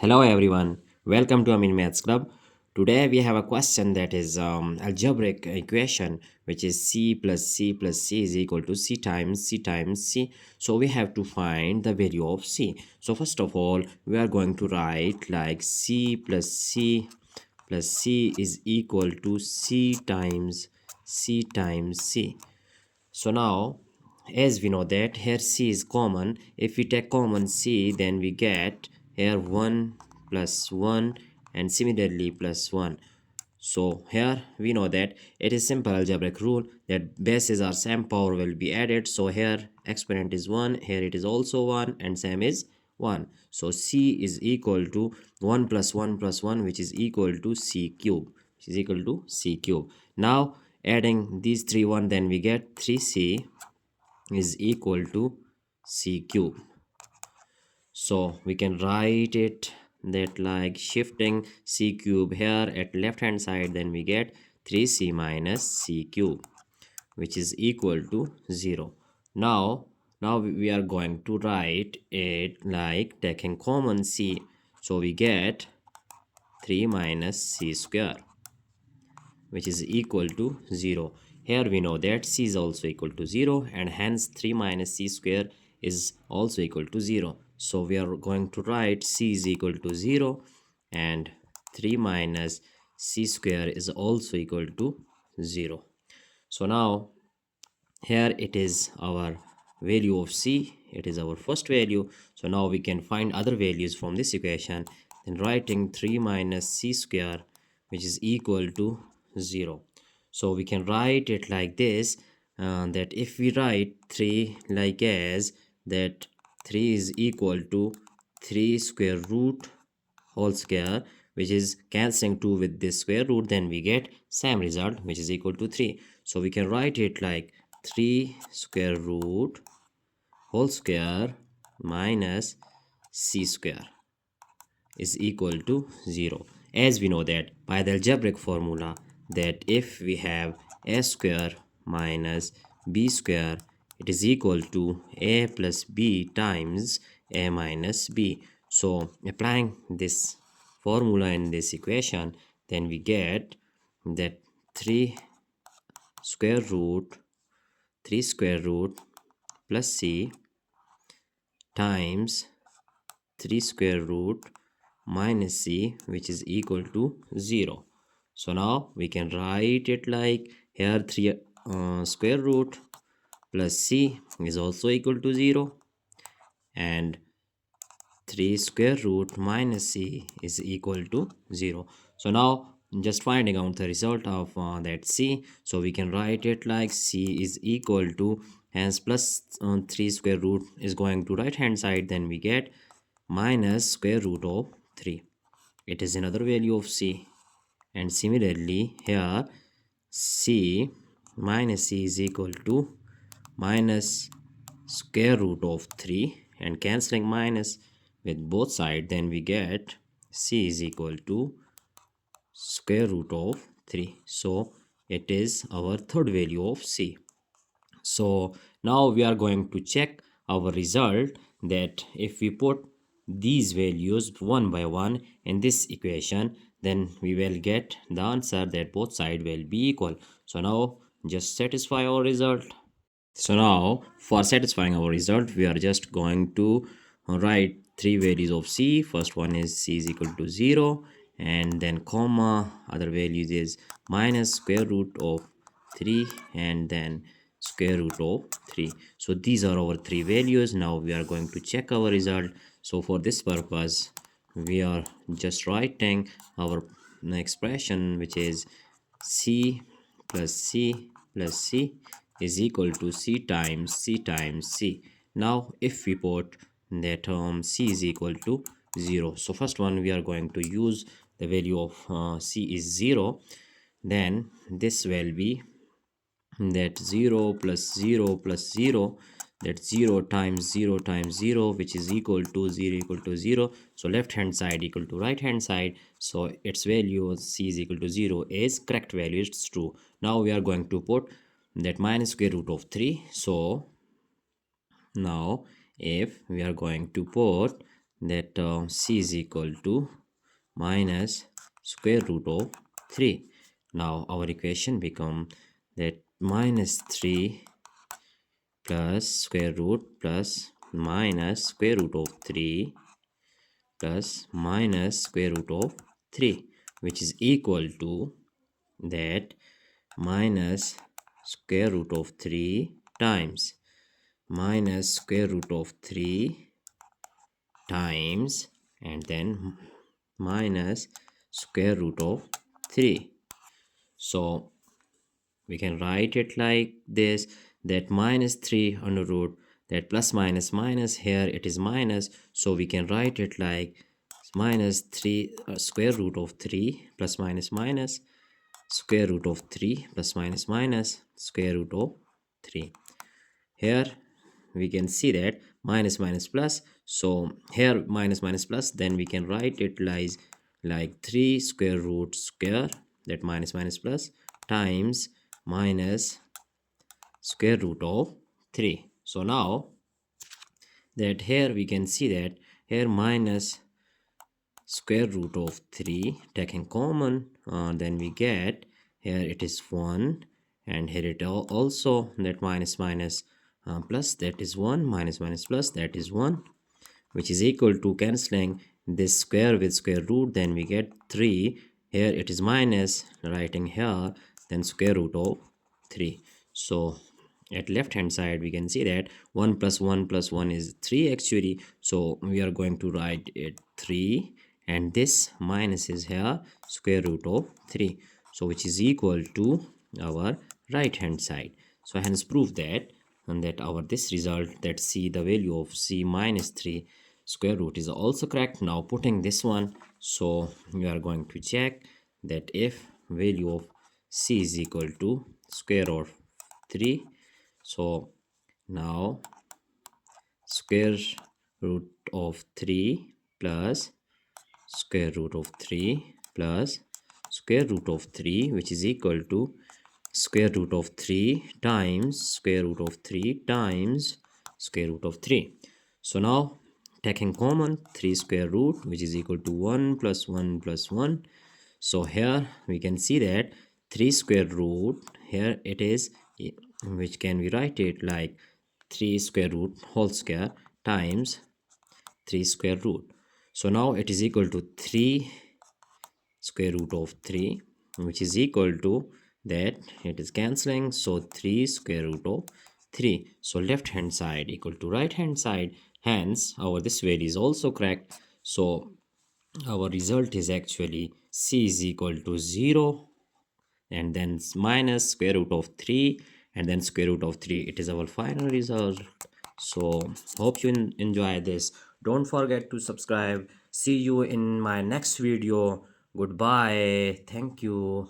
Hello everyone, welcome to Amin Maths Club. Today we have a question that is algebraic equation, which is c plus c plus c is equal to c times c times c. So we have to find the value of c. So first of all, we are going to write like c plus c plus c is equal to c times c. So now, as we know that here c is common, if we take common c, then we get here 1 plus 1 and similarly plus 1. So here we know that it is simple algebraic rule that bases are same, power will be added. So here exponent is 1, here it is also 1 and same is 1. So c is equal to 1 plus 1 plus 1, which is equal to c cube, which is equal to c cube. Now adding these 1, then we get 3c is equal to c cube. So we can write it that like shifting c cube here at left hand side, then we get 3c minus c cube, which is equal to 0. Now we are going to write it like taking common c. So we get 3 minus c square, which is equal to 0. Here we know that c is also equal to 0, and hence 3 minus c square is also equal to 0. So we are going to write c is equal to 0 and 3 minus c square is also equal to 0. So now here it is our value of c, it is our first value. So now we can find other values from this equation. Then writing 3 minus c square, which is equal to 0. So we can write it like this, that if we write 3 like as that 3 is equal to 3 square root whole square, which is cancelling 2 with this square root, then we get same result, which is equal to 3. So we can write it like 3 square root whole square minus c square is equal to 0. As we know that by the algebraic formula, that if we have a square minus b square, it is equal to a plus b times a minus b. So applying this formula in this equation, then we get that 3 square root plus c times 3 square root minus c, which is equal to 0. So now we can write it like here 3 square root plus c is also equal to 0, and 3 square root minus c is equal to 0. So now just finding out the result of that c. So we can write it like c is equal to, hence plus 3 square root is going to right hand side, then we get minus square root of 3. It is another value of c. And similarly here c minus c is equal to minus square root of 3, and cancelling minus with both sides, then we get c is equal to square root of 3. So it is our third value of c. So now we are going to check our result, that if we put these values one by one in this equation, then we will get the answer that both sides will be equal. So now just satisfy our result. So now for satisfying our result, we are just going to write three values of c. First one is c is equal to 0, and then comma, other values is minus square root of 3 and then square root of 3. So these are our three values. Now we are going to check our result. So for this purpose, we are just writing our expression, which is c plus c plus c is equal to c times c. Now if we put that c is equal to 0, so first one we are going to use the value of c is 0, then this will be that 0 plus 0 plus 0, that 0 times 0 times 0, which is equal to 0. So left hand side equal to right hand side, so its value c is equal to 0 is correct value, it's true. Now we are going to put that minus square root of 3. So now if we are going to put that c is equal to minus square root of 3. Now our equation become that minus 3 plus square root plus minus square root of 3 plus minus square root of 3, which is equal to that minus square root of 3 times minus square root of 3 times and then minus square root of 3. So we can write it like this, that minus 3 under root, that plus minus minus, here it is minus, so we can write it like minus 3 square root of 3 plus minus minus square root of 3 plus minus minus square root of 3. Here we can see that minus minus plus, so here minus minus plus, then we can write it like 3 square root square, that minus minus plus, times minus square root of 3. So now that here we can see that here minus square root of 3 taking common, then we get here it is 1, and here it also that minus minus plus, that is 1, minus minus plus, that is 1, which is equal to cancelling this square with square root, then we get 3. Here it is minus, writing here then square root of 3. So at left hand side we can see that 1 plus 1 plus 1 is 3 actually, so we are going to write it 3, and this minus is here square root of 3, so which is equal to our right hand side. So hence prove that, and that our this result, that c, the value of c minus 3 square root, is also correct. Now putting this one, so we are going to check that if value of c is equal to square root of 3, so now square root of 3 plus square root of 3 plus square root of 3, which is equal to square root of 3 times square root of 3 times square root of 3. So now taking common 3 square root, which is equal to 1 plus 1 plus 1. So here we can see that 3 square root, here it is, which can we write it like 3 square root whole square times 3 square root. So now it is equal to 3 square root of 3, which is equal to that it is cancelling, so 3 square root of 3. So left hand side equal to right hand side, hence our this value is also correct. So our result is actually c is equal to 0 and then minus square root of 3 and then square root of 3. It is our final result. So hope you enjoy this. Don't forget to subscribe. See you in my next video. Goodbye. Thank you.